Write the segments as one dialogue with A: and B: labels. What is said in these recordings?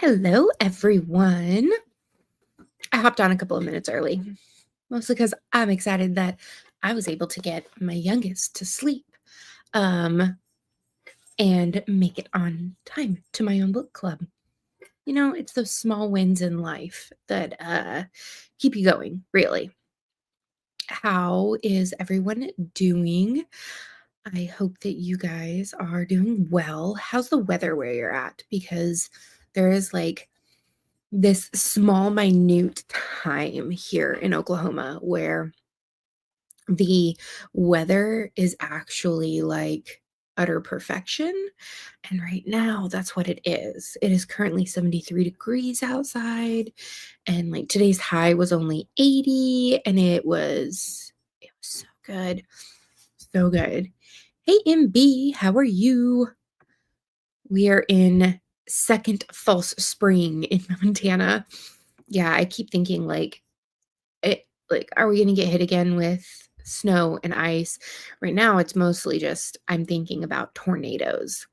A: Hello, everyone. I hopped on a couple of minutes early, mostly because I'm excited that I was able to get my youngest to sleep and make it on time to my own book club. You know, it's those small wins in life that keep you going, really. How is everyone doing? I hope that you guys are doing well. How's the weather where you're at? Because there is like this small, minute time here in Oklahoma where the weather is actually like utter perfection. And right now, that's what it is. It is currently 73 degrees outside. And like today's high was only 80. And it was so good. So good. Hey, MB, how are you? We are in second false spring in Montana. Yeah, I keep thinking are we gonna get hit again with snow and ice? Right now, it's mostly just I'm thinking about tornadoes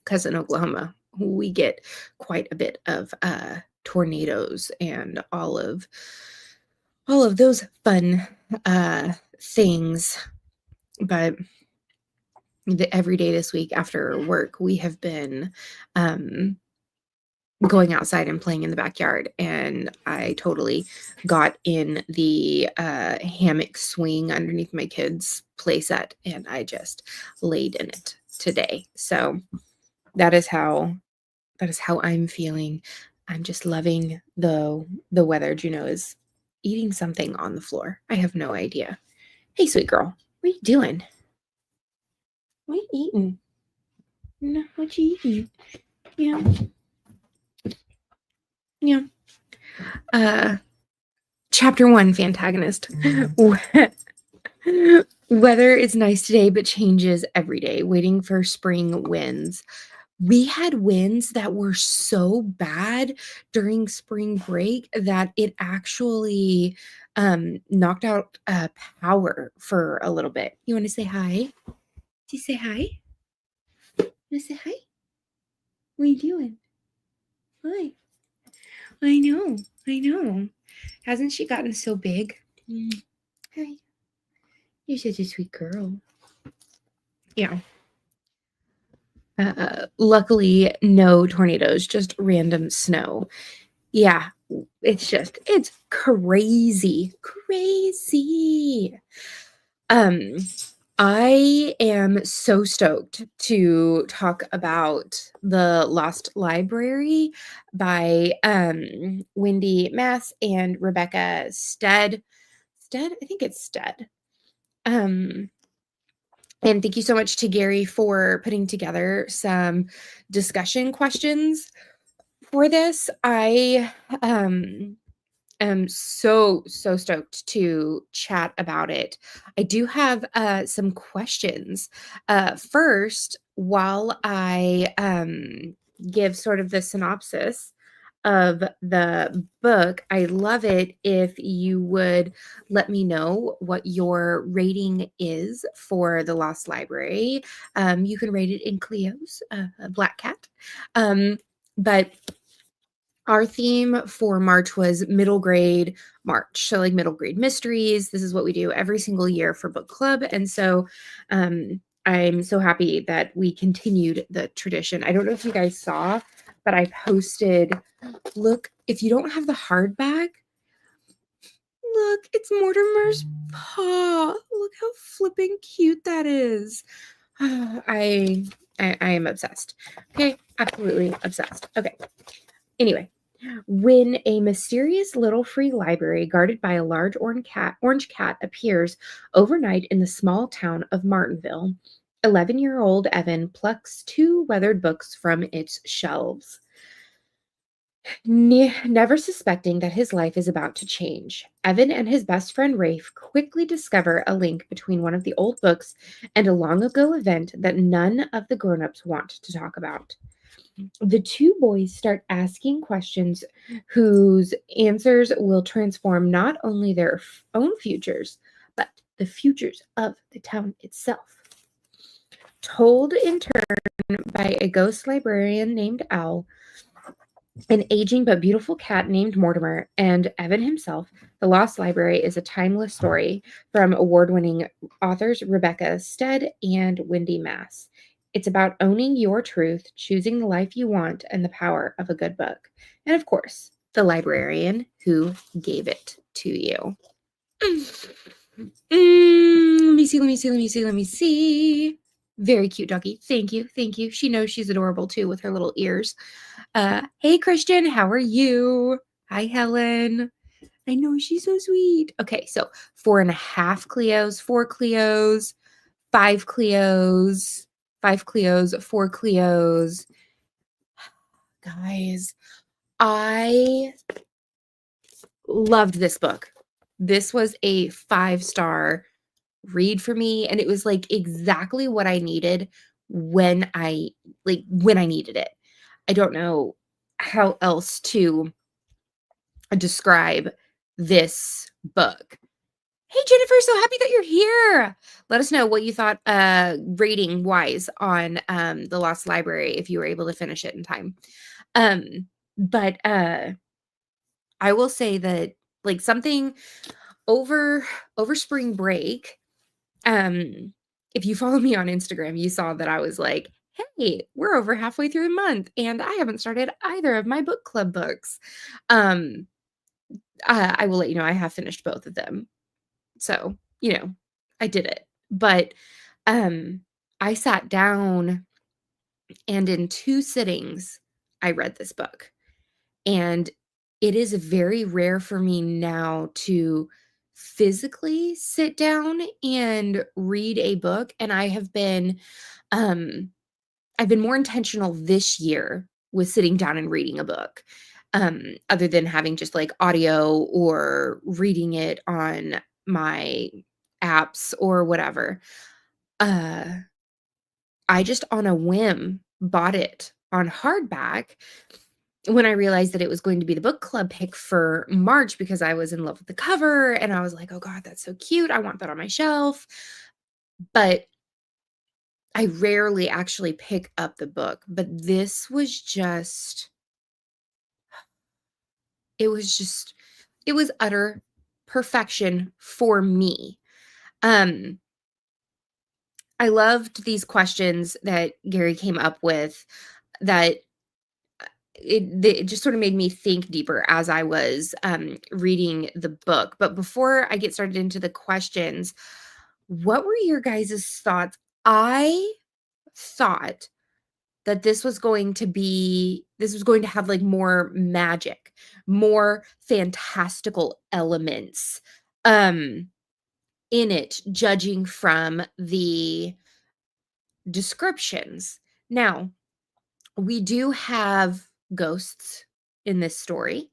A: because in Oklahoma, we get quite a bit of tornadoes and all of those fun things. But every day this week after work, we have been going outside and playing in the backyard, and I totally got in the hammock swing underneath my kids' playset, and I just laid in it today. So that is how I'm feeling. I'm just loving the weather. Juno is eating something on the floor. I have no idea. Hey, sweet girl, what are you doing? What are you eating? No, what you eating? Yeah. Yeah. Chapter 1, Fantagonist. Weather is nice today, but changes every day. Waiting for spring winds. We had winds that were so bad during spring break that it actually knocked out power for a little bit. You want to say hi? Do you say hi? You want to say hi? What are you doing? Hi. I know. I know. Hasn't she gotten so big? Hi. You're such a sweet girl. Yeah. Luckily, no tornadoes, just random snow. Yeah, it's crazy, crazy. Um, I am so stoked to talk about The Lost Library by Wendy Mass and Rebecca Stead. Stead, I think it's Stead. And thank you so much to Gary for putting together some discussion questions for this. I am so stoked to chat about it. I do have some questions. First, while I give sort of the synopsis of the book, I love it if you would let me know what your rating is for The Lost Library. You can rate it in Cleo's Black Cat. But our theme for March was middle grade March. So like middle grade mysteries. This is what we do every single year for book club. And so I'm so happy that we continued the tradition. I don't know if you guys saw, but I posted, look, if you don't have the hardback, look, it's Mortimer's paw. Look how flipping cute that is. I am obsessed. Okay, absolutely obsessed. Okay. Anyway, when a mysterious little free library guarded by a large orange cat appears overnight in the small town of Martinville, 11-year-old Evan plucks two weathered books from its shelves, never suspecting that his life is about to change. Evan and his best friend Rafe quickly discover a link between one of the old books and a long ago event that none of the grown-ups want to talk about. The two boys start asking questions whose answers will transform not only their own futures, but the futures of the town itself. Told in turn by a ghost librarian named Owl, An aging but beautiful cat named Mortimer and Evan himself. The Lost Library is a timeless story from award-winning authors Rebecca Stead and Wendy Mass. It's about owning your truth, choosing the life you want, and the power of a good book. And of course, the librarian who gave it to you. Let me see, let me see, let me see, let me see. Very cute doggy. Thank you, thank you. She knows she's adorable too with her little ears. Hey Christian, how are you? Hi Helen. I know she's so sweet. Okay, so 4.5 Cleos, 4 Cleos, 5 Cleos, 5 Cleos, 4 Cleos. Guys, I loved this book. This was a 5-star read for me, and it was like exactly what I needed when I needed it. I don't know how else to describe this book. Hey Jennifer, so happy that you're here. Let us know what you thought rating wise on The Lost Library if you were able to finish it in time. But I will say that like something over spring break, if you follow me on Instagram, you saw that I was like, hey, we're over halfway through the month and I haven't started either of my book club books. Um, I will let you know I have finished both of them. So, I did it. But um, I sat down and in 2 sittings, I read this book. And it is very rare for me now to physically sit down and read a book. And um, I've been more intentional this year with sitting down and reading a book, other than having just like audio or reading it on my apps or whatever. Uh, I just on a whim bought it on hardback when I realized that it was going to be the book club pick for March because I was in love with the cover and I was like, oh God, that's so cute. I want that on my shelf. But I rarely actually pick up the book. But this was just, it was just, it was utter perfection for me. Um, I loved these questions that Gary came up with that it just sort of made me think deeper as I was reading the book. But before I get started into the questions, what were your guys' thoughts? I thought that this was going to have like more magic, more fantastical elements um in it, judging from the descriptions. Now, we do have ghosts in this story.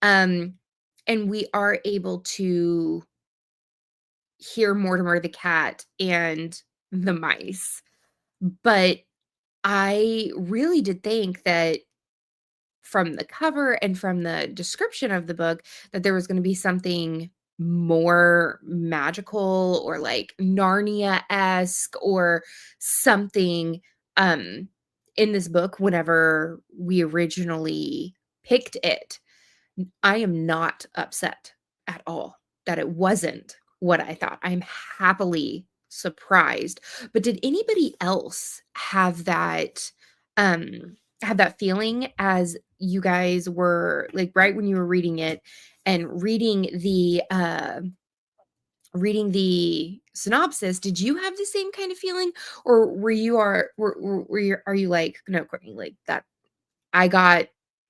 A: Um, and we are able to hear Mortimer the cat and the mice. But I really did think that from the cover and from the description of the book that there was going to be something more magical or like Narnia-esque or something um in this book whenever we originally picked it. I am not upset at all that it wasn't what I thought. I'm happily surprised. But did anybody else have that feeling as you guys were like right when you were reading it and reading the synopsis? Did you have the same kind of feeling, or are you like, no, Courtney, like that I got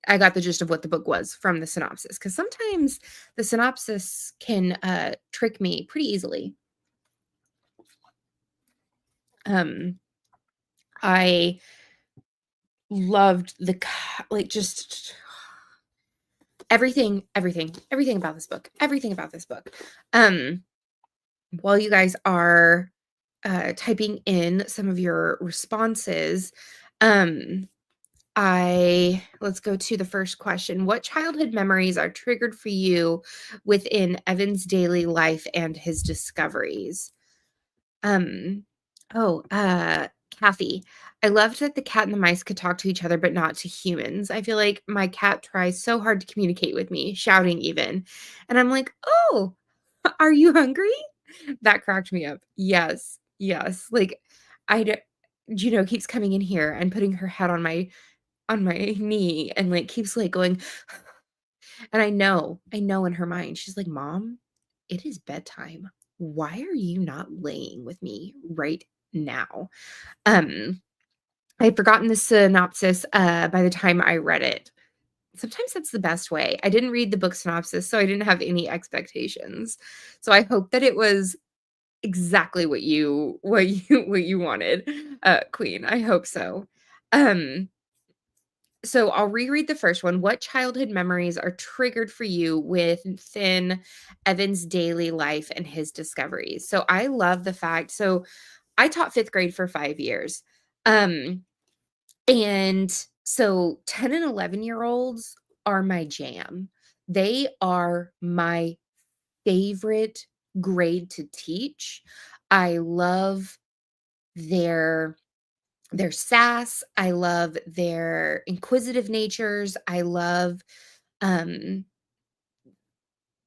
A: I got the gist of what the book was from the synopsis? Because sometimes the synopsis can trick me pretty easily. Um, I loved like just everything about this book. Everything about this book. Um, while you guys are typing in some of your responses, um, let's go to the first question. What childhood memories are triggered for you within Evan's daily life and his discoveries? Um, oh, Kathy, I loved that the cat and the mice could talk to each other, but not to humans. I feel like my cat tries so hard to communicate with me, shouting even. And I'm like, "Oh, are you hungry?" That cracked me up. Yes, yes. Like, I d Juno keeps coming in here and putting her head on my knee and, like, keeps, like, going, and I know in her mind, she's like, "Mom, it is bedtime. Why are you not laying with me right now?" Um, I had forgotten the synopsis, by the time I read it. Sometimes that's the best way. I didn't read the book synopsis, so I didn't have any expectations. So I hope that it was exactly what you wanted, Queen. I hope so. Um, so I'll reread the first one. What childhood memories are triggered for you within Evan's daily life and his discoveries? So I love the fact, so I taught 5th grade for 5 years. Um, and so 10 and 11-year-olds are my jam. They are my favorite grade to teach. I love their sass, I love their inquisitive natures, I love, um,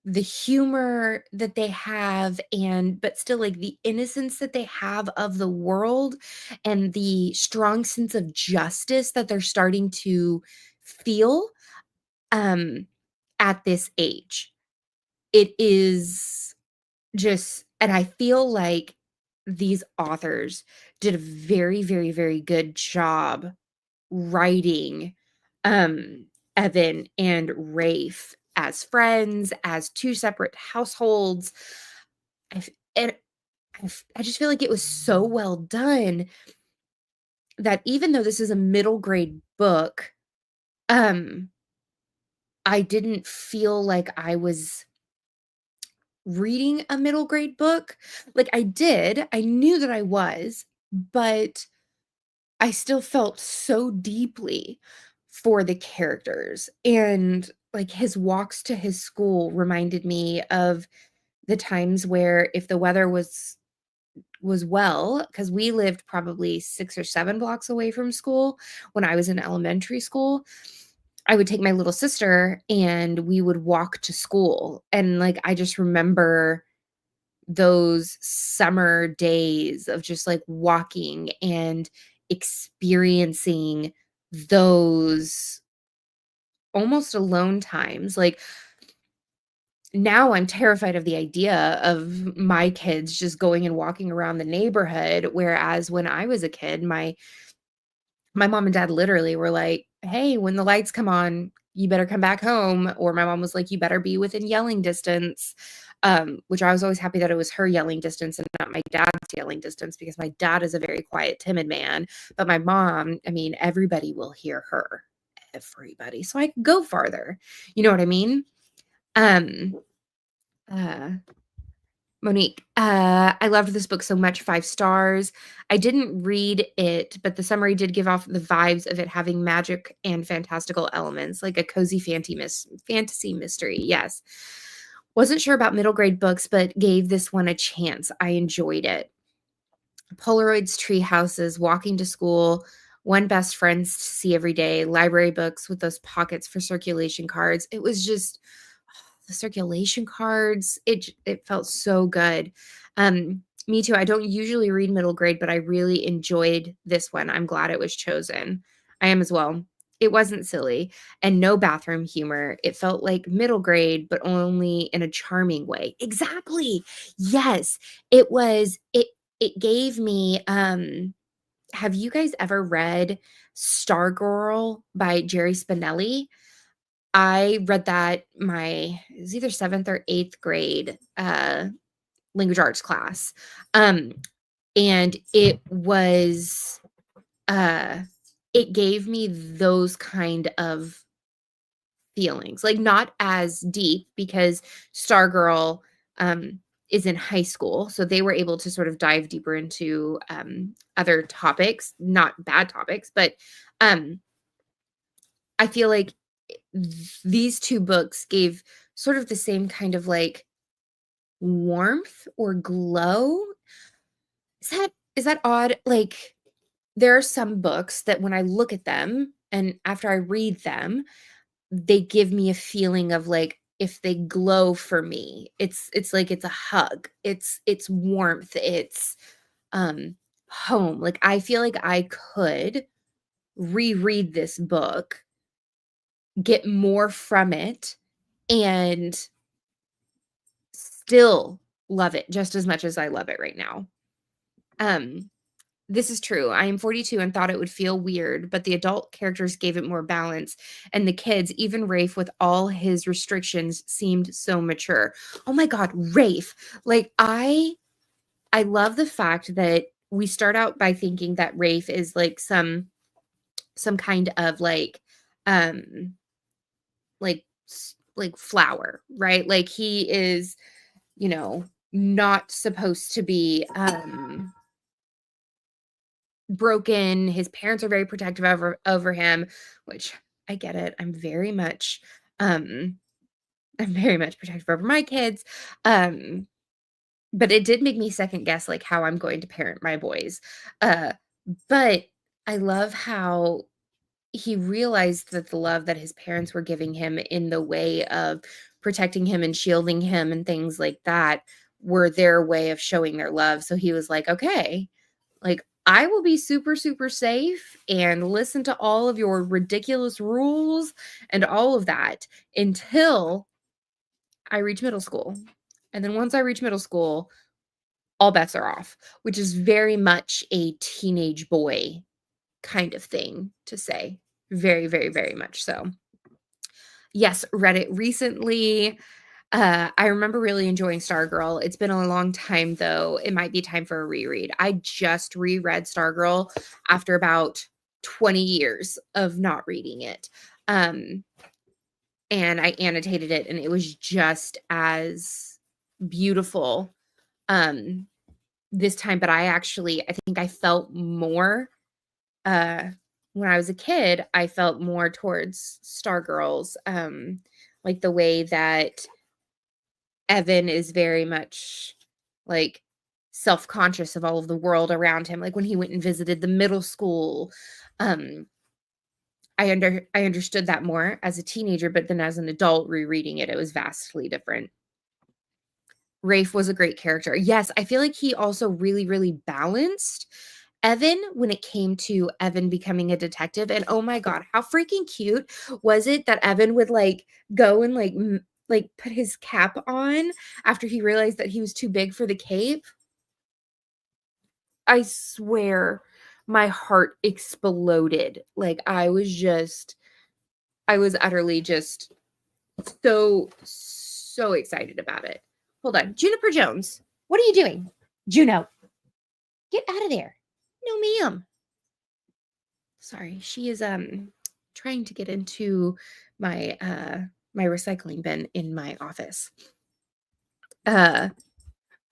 A: the humor that they have, and but still, like, the innocence that they have of the world and the strong sense of justice that they're starting to feel, um, at this age. It is just, and I feel like these authors did a very, very, very good job writing, um, Evan and Rafe as friends, as 2 separate households. I f and I just feel like it was so well done that even though this is a middle grade book, um, I didn't feel like I was reading a middle grade book. Like, I did, I knew that I was, but I still felt so deeply for the characters, and, like, his walks to his school reminded me of the times where if the weather was well, because we lived probably 6 or 7 blocks away from school when I was in elementary school, I would take my little sister and we would walk to school, and, like, I just remember those summer days of just, like, walking and experiencing those almost alone times. Like, now I'm terrified of the idea of my kids just going and walking around the neighborhood, whereas when I was a kid, my mom and dad literally were like, "Hey, when the lights come on, you better come back home," or my mom was like, "You better be within yelling distance," which I was always happy that it was her yelling distance and not my dad's yelling distance, because my dad is a very quiet, timid man, but my mom, I mean, everybody will hear her, everybody, so I could go farther, you know what I mean? Um, uh Monique, I loved this book so much, 5 stars. I didn't read it, but the summary did give off the vibes of it having magic and fantastical elements, like a cozy fantasy mystery, yes. Wasn't sure about middle grade books, but gave this one a chance. I enjoyed it. Polaroids, tree houses, walking to school, one best friends to see every day, library books with those pockets for circulation cards. It was just the circulation cards, it felt so good. Me too, I don't usually read middle grade, but I really enjoyed this one. I'm glad it was chosen. I am as well. It wasn't silly and no bathroom humor. It felt like middle grade, but only in a charming way. Exactly. Yes. It gave me, have you guys ever read Stargirl by Jerry Spinelli? I read that it was either 7th or 8th grade, language arts class. Um, and uh, it gave me those kind of feelings, like, not as deep because Stargirl, is in high school, so they were able to sort of dive deeper into, other topics, not bad topics, but, um, I feel like these 2 books gave sort of the same kind of, like, warmth or glow? Is that odd? Like, there are some books that when I look at them and after I read them, they give me a feeling of, like, if they glow for me, it's like it's a hug. It's warmth, it's, um, home. Like, I feel like I could reread this book, get more from it, and still love it just as much as I love it right now. Um, this is true. I am 42 and thought it would feel weird, but the adult characters gave it more balance. And the kids, even Rafe with all his restrictions, seemed so mature. Oh my God, Rafe. Like I love the fact that we start out by thinking that Rafe is like some kind of um like flower, right? Like he is, you know, not supposed to be broken. His parents are very protective over him, which I get it. Um I'm very much protective over my kids. Um but it did make me second guess like how I'm going to parent my boys. Uh but I love how he realized that the love that his parents were giving him in the way of protecting him and shielding him and things like that were their way of showing their love. So he was like, okay, like, I will be super, super safe and listen to all of your ridiculous rules and all of that until I reach middle school. And then once I reach middle school, all bets are off, which is very much a teenage boy kind of thing to say. Very, very, very much so. Yes, read it recently. I remember really enjoying Stargirl. It's been a long time though. It might be time for a reread. I just reread Stargirl after about 20 years of not reading it. Um, and I annotated it and it was just as beautiful um this time, but I think I felt more uh when I was a kid, I felt more towards Stargirls. Like the way that Evan is very much, like, self-conscious of all of the world around him, like, when he went and visited the middle school, um, I understood that more as a teenager, but then as an adult rereading it, it was vastly different. Rafe was a great character. Yes, I feel like he also really, really balanced Evan when it came to Evan becoming a detective, and oh my god, how freaking cute was it that Evan would, like, go and, like, put his cap on after he realized that he was too big for the cape? I swear my heart exploded. Like, I was utterly just so, so excited about it. Hold on. Juniper Jones, what are you doing? Juno, get out of there. No, ma'am. Sorry, she is trying to get into my recycling bin in my office. Uh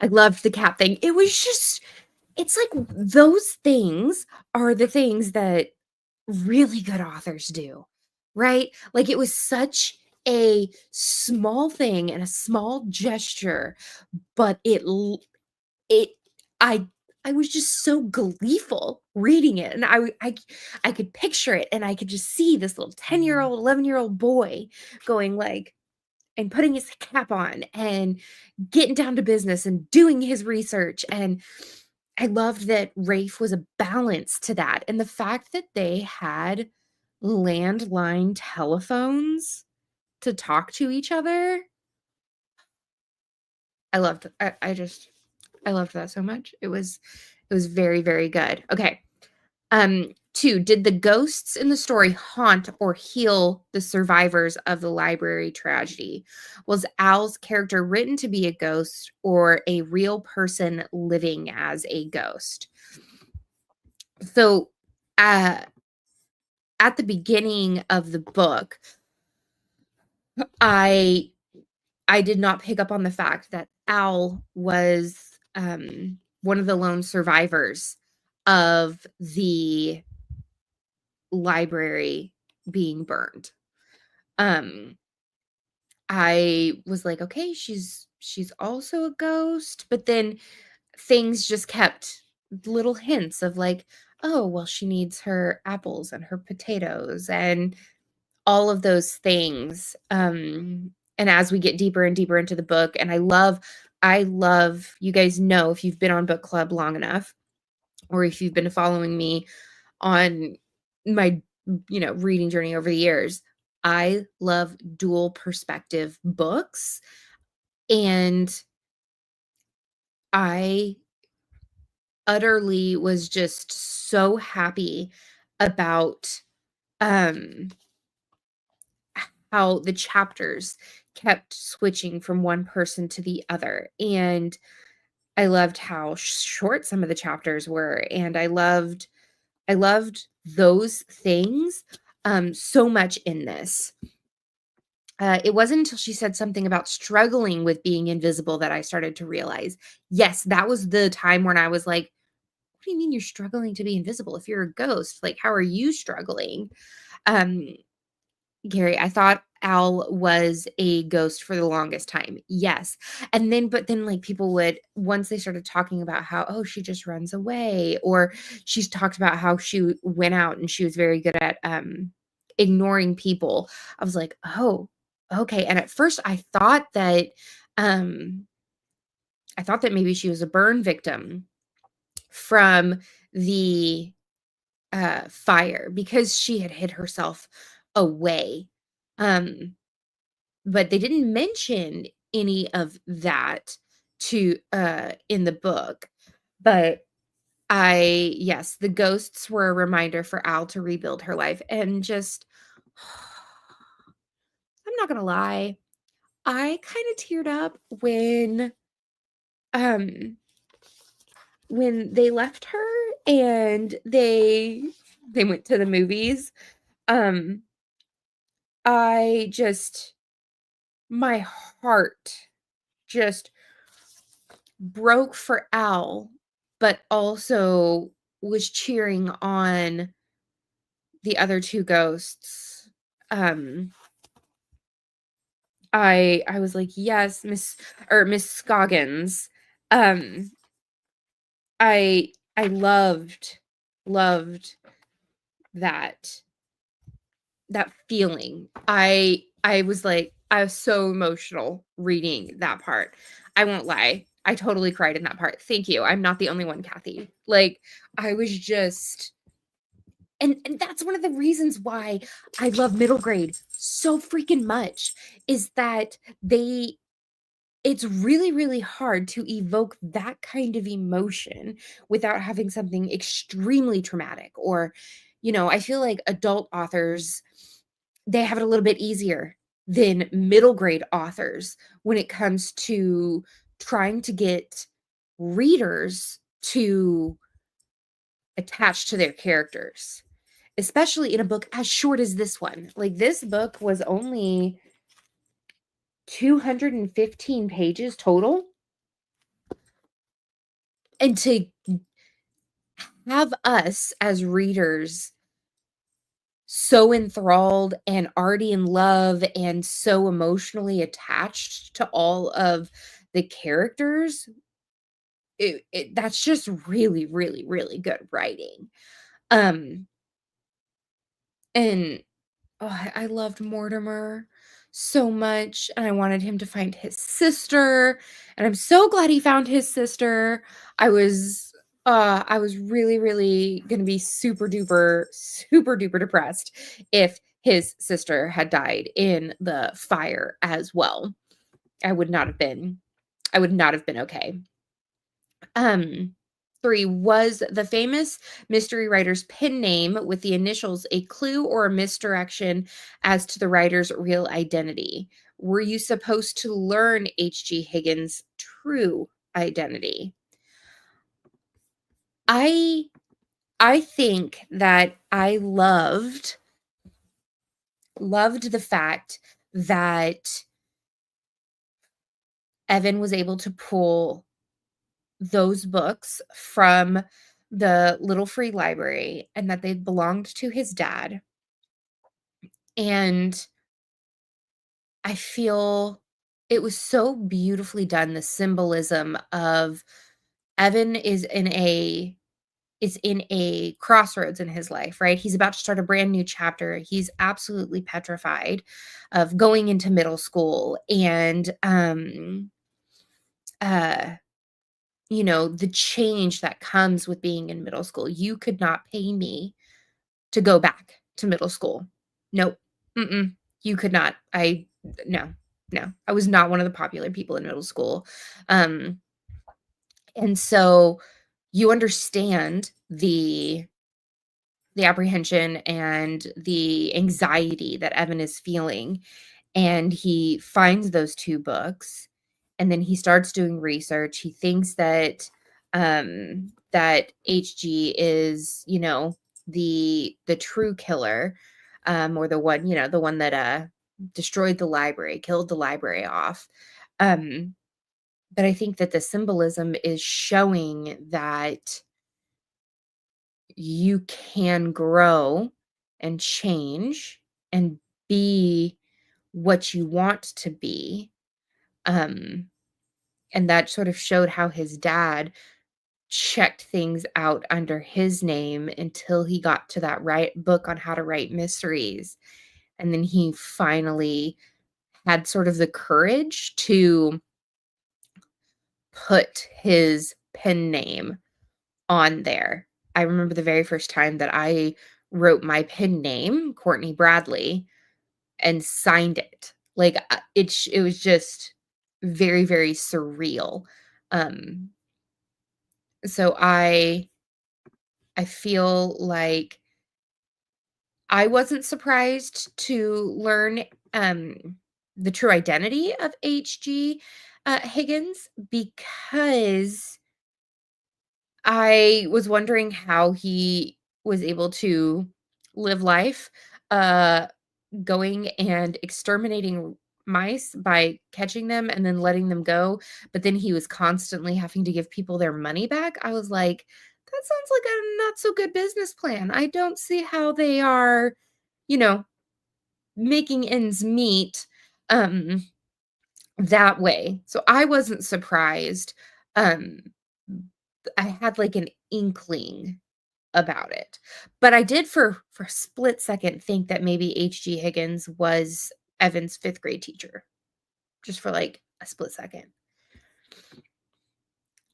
A: I loved the cat thing. It was just it's like those things are the things that really good authors do, right? Like it was such a small thing and a small gesture, but it I I was just so gleeful reading it, and I could picture it, and I could just see this little 10-year-old, 11-year-old boy going like and putting his cap on and getting down to business and doing his research. And I loved that Rafe was a balance to that. And the fact that they had landline telephones to talk to each other, I loved that so much. It was very, very good. Okay. 2, did the ghosts in the story haunt or heal the survivors of the library tragedy? Was Al's character written to be a ghost or a real person living as a ghost? So, uh, at the beginning of the book, I I did not pick up on the fact that Al was one of the lone survivors of the library being burned. Um, I was like, "Okay, she's also a ghost," but then things just kept little hints of like, oh, well, she needs her apples and her potatoes and all of those things. And as we get deeper and deeper into the book, and I love, you guys know if you've been on book club long enough, or if you've been following me on my, reading journey over the years, I love dual perspective books. And I utterly was just so happy about um how the chapters kept switching from one person to the other. And I loved how short some of the chapters were. And I loved those things so much in this. It wasn't until she said something about struggling with being invisible that I started to realize, yes, that was the time when I was like, what do you mean you're struggling to be invisible? If you're a ghost, like, how are you struggling? Um, Gary, I thought Al was a ghost for the longest time. Yes. But then, like, people would, once they started talking about how, oh, she just runs away, or she's talked about how she went out and she was very good at ignoring people. I was like, oh, okay. And at first um, I thought that maybe she was a burn victim from the fire because she had hid herself away. Um, but they didn't mention any of that to in the book. But yes, the ghosts were a reminder for Al to rebuild her life. And just, I'm not gonna lie, I kind of teared up um when they left her and they went to the movies. um I just, my heart just broke for Al, but also was cheering on the other two ghosts. Um, I was like, yes, Miss Scoggins. Um, I loved that feeling. I was like, I was so emotional reading that part. I won't lie. I totally cried in that part. Thank you. I'm not the only one, Kathy. Like, I was just, and that's one of the reasons why I love middle grade so freaking much, is that it's really, really hard to evoke that kind of emotion without having something extremely traumatic. Or, I feel like adult authors, they have it a little bit easier than middle grade authors when it comes to trying to get readers to attach to their characters, especially in a book as short as this one. Like, this book was only 215 pages total. And to have us as readers so enthralled and already in love and so emotionally attached to all of the characters, that's just really, really, really good writing. Um, and oh, I loved Mortimer so much, and I wanted him to find his sister, and I'm so glad he found his sister. I was really, really gonna be super duper depressed if his sister had died in the fire as well. I would not have been I would not have been okay. Um, 3, was the famous mystery writer's pen name with the initials a clue or a misdirection as to the writer's real identity? Were you supposed to learn H.G. Higgins' true identity? I I think that I loved the fact that Evan was able to pull those books from the little free library and that they belonged to his dad. And I feel it was so beautifully done, the symbolism of Evan is in a is in a crossroads in his life, right? He's about to start a brand new chapter. He's absolutely petrified of going into middle school and uh the change that comes with being in middle school. You could not pay me to go back to middle school. Nope. Mm-mm. You could not. No, no. I was not one of the popular people in middle school. Um, and so you understand the apprehension and the anxiety that Evan is feeling. And he finds those 2 books, and then he starts doing research. He thinks that HG is, the true killer, or the one that destroyed the library, killed the library off. Um, but I think that the symbolism is showing that you can grow and change and be what you want to be. Um, and that sort of showed how his dad checked things out under his name until he got to that right book on how to write mysteries. And then he finally had sort of the courage to put his pen name on there. I remember the very first time that I wrote my pen name, Courtney Bradley, and signed it. Like, it was just very, very surreal. Um, so I feel like I wasn't surprised to learn, the true identity of H.G. Higgins, because I was wondering how he was able to live life, uh, going and exterminating mice by catching them and then letting them go, but then he was constantly having to give people their money back. I was like, "That sounds like a not so good business plan. I don't see how they are, you know, making ends meet, um, that way." So I wasn't surprised. Um, I had, like, an inkling about it. But I did for a split second think that maybe H.G. Higgins was Evan's 5th grade teacher, just for, like, a split second.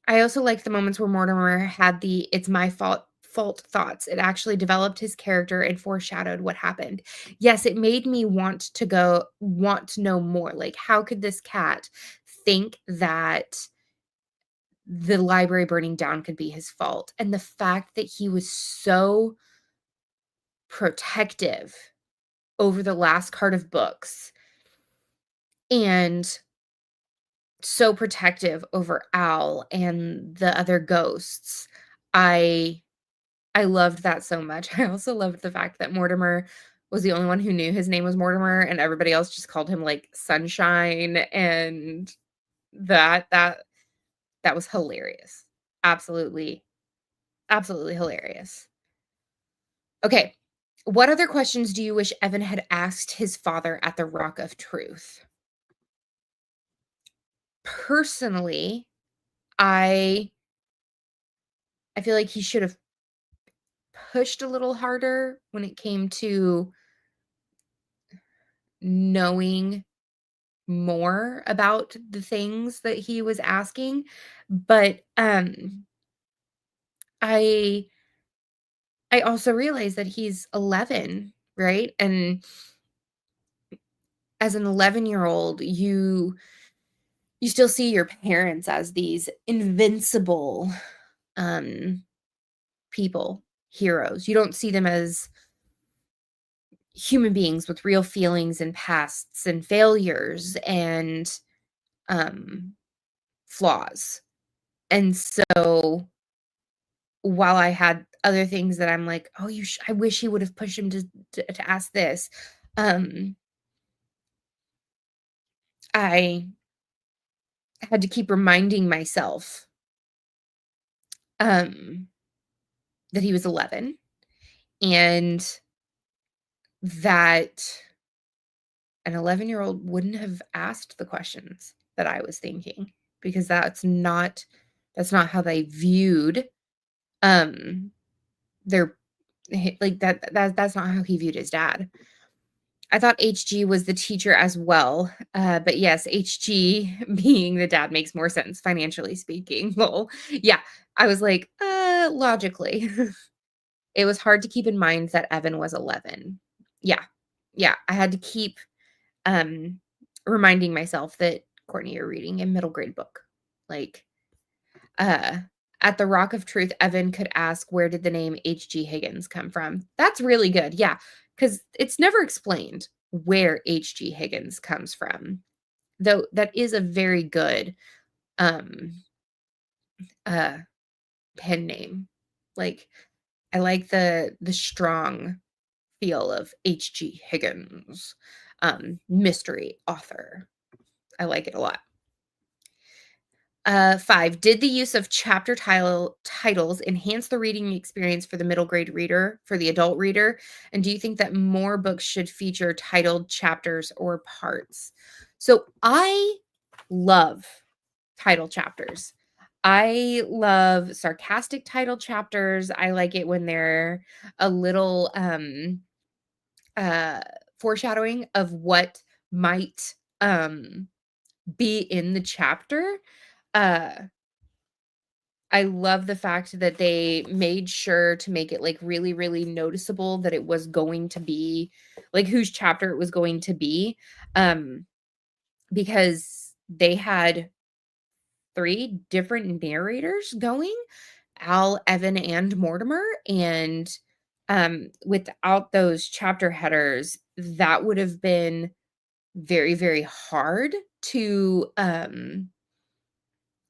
A: I also liked the moments where Mortimer had the "it's my fault" thoughts. It actually developed his character and foreshadowed what happened. Yes, it made me want to know more, like, how could this cat think that the library burning down could be his fault? And the fact that he was so protective over the last cart of books and so protective over Al and the other ghosts. I I loved that so much. I also loved the fact that Mortimer was the only one who knew his name was Mortimer and everybody else just called him like Sunshine, and that was hilarious. Absolutely, absolutely hilarious. Okay. What other questions do you wish Evan had asked his father at the Rock of Truth? Personally, I I feel like he should have pushed a little harder when it came to knowing more about the things that he was asking, but, I I also realized that he's 11, right? And as an 11-year-old, you still see your parents as these invincible, um, people, heroes. You don't see them as human beings with real feelings and pasts and failures and um flaws. And so while I had other things that I'm like, "Oh, I wish he would have pushed him to ask this." Um I had to keep reminding myself um that he was 11, and that an 11-year-old wouldn't have asked the questions that I was thinking, because that's not how they viewed Um, they're like that's not how he viewed his dad. I thought HG was the teacher as well. But yes, HG being the dad makes more sense financially speaking. Well, yeah, I was like, logically. It was hard to keep in mind that Evan was 11. Yeah. Yeah, I had to keep um reminding myself that Courtney, you're reading a middle grade book. Like uh at the Rock of Truth, Evan could ask, where did the name H.G. Higgins come from? That's really good. Yeah, because it's never explained where H.G. Higgins comes from. Though that is a very good um uh pen name. Like I like the strong feel of H.G. Higgins, mystery author. I like it a lot. 5. Did the use of chapter titles enhance the reading experience for the middle grade reader, for the adult reader? And do you think that more books should feature titled chapters or parts? So I love title chapters. I love sarcastic title chapters. I like it when they're a little uh foreshadowing of what might be in the chapter. Uh I love the fact that they made sure to make it, like, really, really noticeable that it was going to be like, whose chapter it was going to be, um, because they had 3 different narrators going, Al, Evan, and Mortimer, and, without those chapter headers, that would have been very, very hard to,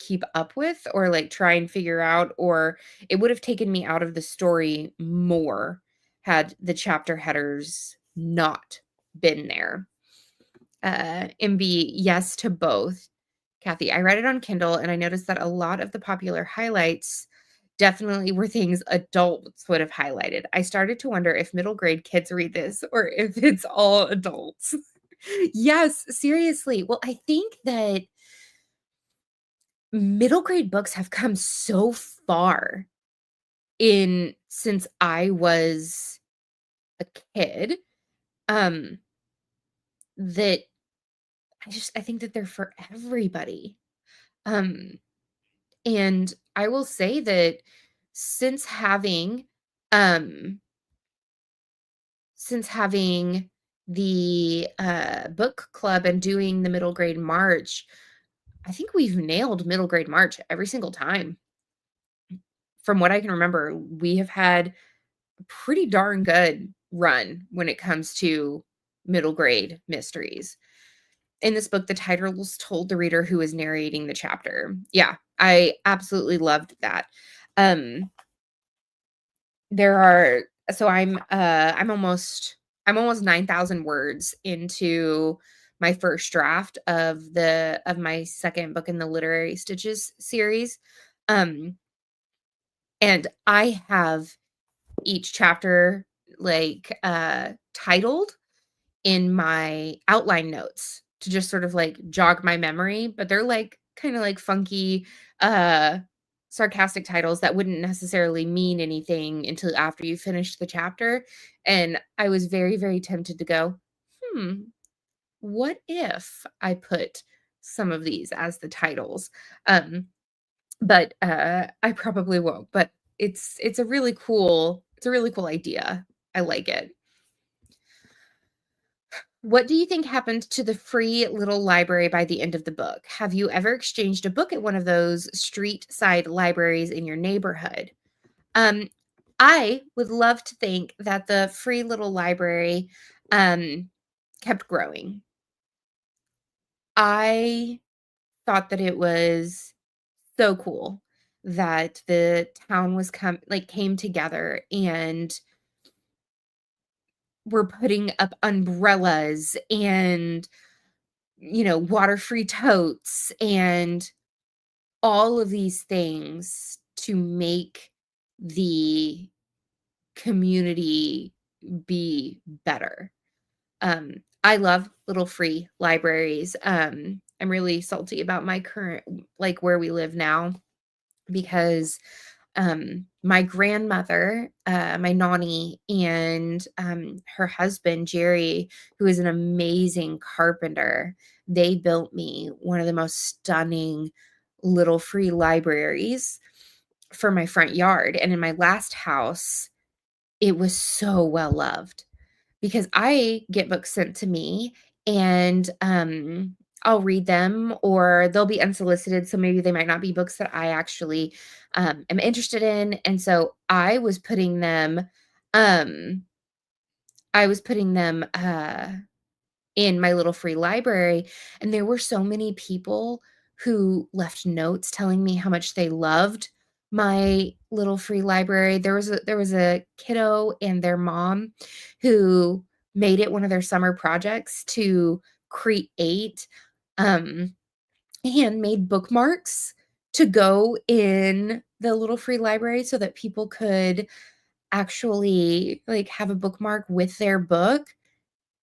A: keep up with or like try and figure out, or it would have taken me out of the story more had the chapter headers not been there. MB, yes to both. Kathy, I read it on Kindle and I noticed that a lot of the popular highlights definitely were things adults would have highlighted. I started to wonder if middle grade kids read this or if it's all adults. Yes, seriously. Well, I think that middle grade books have come so far in since I was a kid, um, that I think that they're for everybody. Um, and I will say that since having, um since having the, book club and doing the middle grade march, I think we've nailed middle grade march every single time. From what I can remember, we have had pretty darn good run when it comes to middle grade mysteries. In this book, the titles told the reader who is narrating the chapter. Yeah, I absolutely loved that. Um, there are so I'm almost 9,000 words into my first draft of my second book in the Literary Stitches series. Um, and I have each chapter like titled in my outline notes to just sort of like jog my memory, but they're like kind of like funky uh sarcastic titles that wouldn't necessarily mean anything until after you finish the chapter. And I was very, very tempted to go, hmm, what if I put some of these as the titles? Um, but I probably won't. But it's a really cool idea. I like it. What do you think happened to the free little library by the end of the book? Have you ever exchanged a book at one of those street side libraries in your neighborhood? Um, I would love to think that the free little library um, kept growing. I thought that it was so cool that the town was came together and were putting up umbrellas and water-free totes and all of these things to make the community be better. I love little free libraries. I'm really salty about my current, like where we live now, because My grandmother, my nanny, and her husband, Jerry, who is an amazing carpenter, they built me one of the most stunning little free libraries for my front yard. And in my last house, it was so well loved because I get books sent to me and I'll read them or they'll be unsolicited. So maybe they might not be books that I actually am interested in. And so um, I was putting them in my little free library. And there were so many people who left notes telling me how much they loved my little free library. There was a kiddo and their mom who made it one of their summer projects to create um handmade bookmarks to go in the little free library so that people could actually like have a bookmark with their book.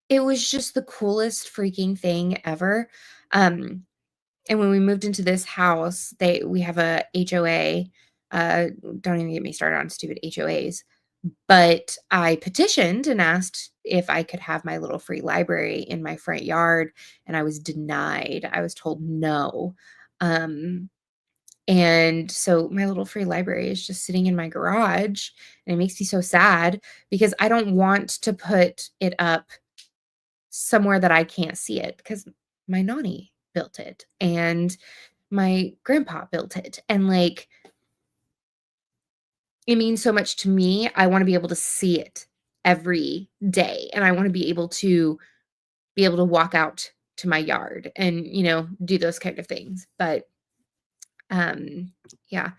A: It was just the coolest freaking thing ever. Um, and when we moved into this house, we have a HOA. Don't even get me started on stupid HOAs. But I petitioned and asked if I could have my little free library in my front yard, and I was denied. I was told no. Um, and so my little free library is just sitting in my garage, and it makes me so sad because I don't want to put it up somewhere that I can't see it because my nanny built it and my grandpa built it. And like, it means so much to me. I want to be able to see it every day. And I want to be able to walk out to my yard and, do those kind of things. But um, yeah,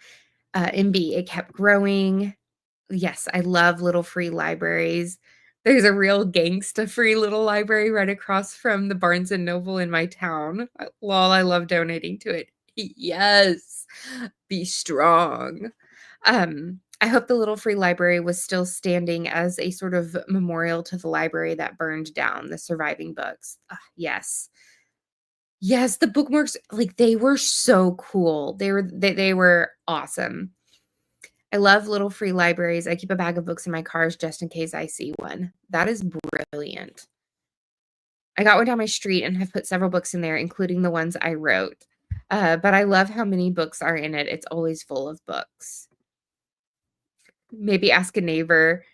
A: MB, it kept growing. Yes, I love little free libraries. There's a real gangsta free little library right across from the Barnes& and Noble in my town. Lol, I love donating to it. Yes, be strong. I hope the little free library was still standing as a sort of memorial to the library that burned down, the surviving books. Yes. Yes, the bookmarks, like, they were so cool. They were awesome. I love little free libraries. I keep a bag of books in my cars just in case I see one. That is brilliant. I got one down my street and have put several books in there, including the ones I wrote. But I love how many books are in it. It's always full of books. Maybe ask a neighbor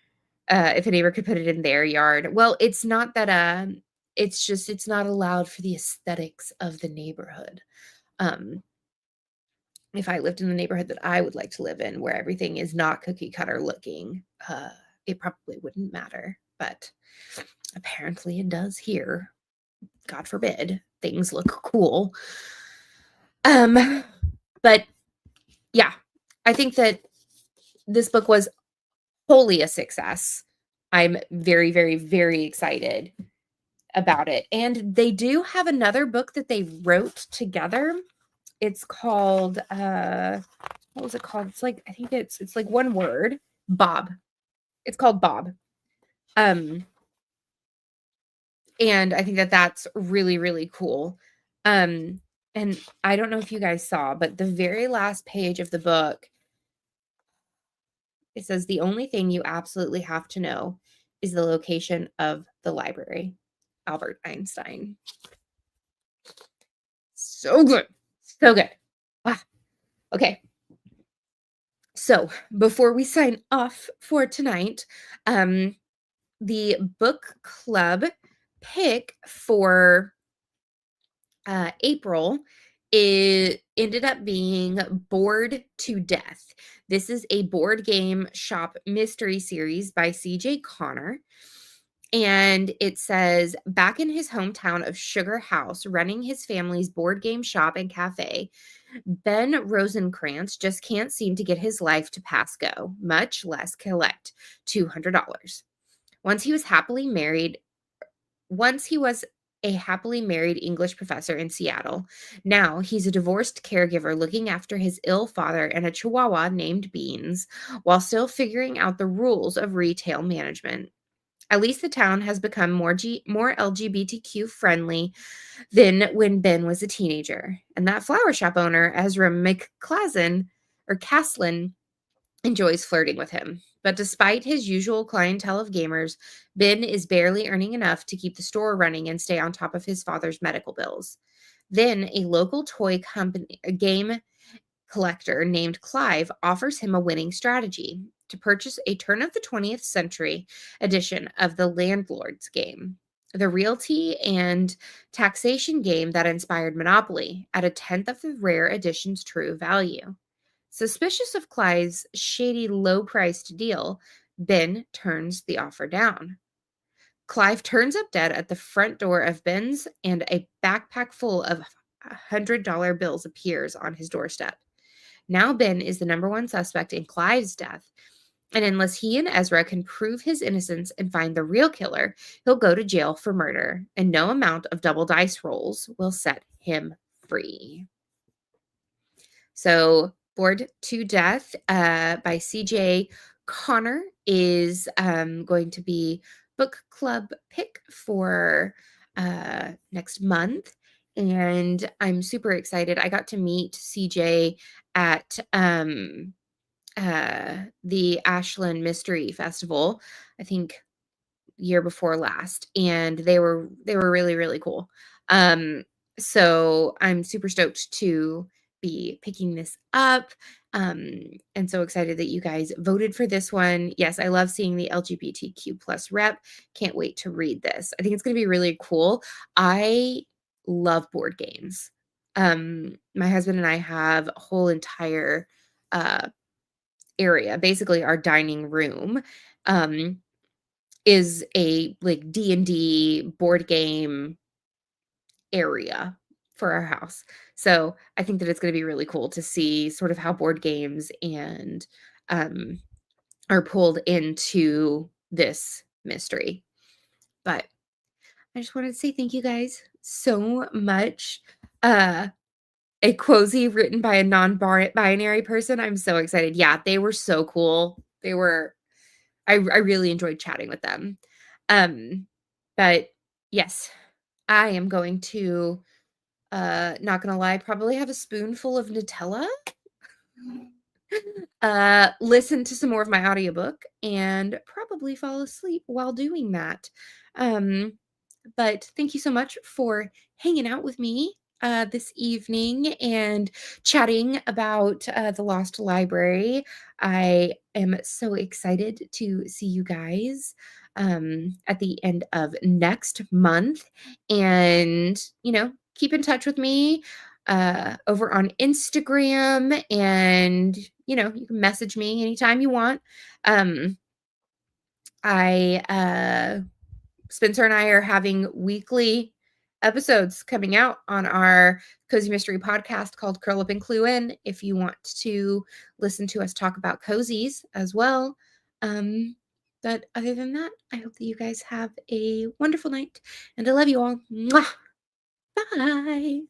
A: if a neighbor could put it in their yard. Well, it's not that. It's not allowed for the aesthetics of the neighborhood. Um, if I lived in the neighborhood that I would like to live in, where everything is not cookie cutter looking, it probably wouldn't matter. But apparently it does here. God forbid things look cool. But yeah, I think that this book was wholly a success. I'm very, very, very excited about it. And they do have another book that they wrote together. It's called what was it called? It's like I think it's like one word. Bob. It's called Bob. And I think that that's really, really cool. And I don't know if you guys saw, but the very last page of the book, it says the only thing you absolutely have to know is the location of the library. Albert Einstein. So good. So good. Ah, okay. So before we sign off for tonight, the book club pick for April, it ended up being Bored to Death. This is a board game shop mystery series by CJ Connor. And it says, back in his hometown of Sugar House, running his family's board game shop and cafe, Ben Rosenkrantz just can't seem to get his life to pass go, much less collect $200. Once he was happily married, once he was a happily married English professor in Seattle. Now he's a divorced caregiver looking after his ill father and a chihuahua named Beans, while still figuring out the rules of retail management. At least the town has become more LGBTQ friendly than when Ben was a teenager. And that flower shop owner, Ezra McClaslin, or Caslin, enjoys flirting with him. But despite his usual clientele of gamers, Ben is barely earning enough to keep the store running and stay on top of his father's medical bills. Then a local toy company, a game collector named Clive, offers him a winning strategy to purchase a turn of the 20th century edition of the Landlord's game, the realty and taxation game that inspired Monopoly, at a tenth of the rare edition's true value. Suspicious of Clive's shady, low priced deal, Ben turns the offer down. Clive turns up dead at the front door of Ben's, and a backpack full of $100 bills appears on his doorstep. Now Ben is the number one suspect in Clive's death, and unless he and Ezra can prove his innocence and find the real killer, he'll go to jail for murder, and no amount of double dice rolls will set him free. So, Bored to Death by CJ Connor is going to be book club pick for next month. And I'm super excited. I got to meet CJ at the Ashland Mystery Festival, I think year before last, and they were really, really cool. So I'm super stoked to be picking this up. And so excited that you guys voted for this one. Yes, I love seeing the LGBTQ plus rep. Can't wait to read this. I think it's going to be really cool. I love board games. My husband and I have a whole entire area, basically our dining room, is a like D&D board game area for our house. So I think that it's going to be really cool to see sort of how board games and um, are pulled into this mystery. But I just wanted to say thank you guys so much. A cozy written by a non-binary person. I'm so excited. Yeah, they were so cool. I really enjoyed chatting with them. But yes, I am going to, not gonna lie, probably have a spoonful of Nutella, listen to some more of my audiobook, and probably fall asleep while doing that. Um, but thank you so much for hanging out with me this evening and chatting about the Lost Library. I am so excited to see you guys at the end of next month. And, keep in touch with me over on Instagram. And, you can message me anytime you want. I Spencer and I are having weekly episodes coming out on our cozy mystery podcast called Curl Up and Clue In, if you want to listen to us talk about cozies as well. But other than that, I hope that you guys have a wonderful night, and I love you all. Mwah! Bye.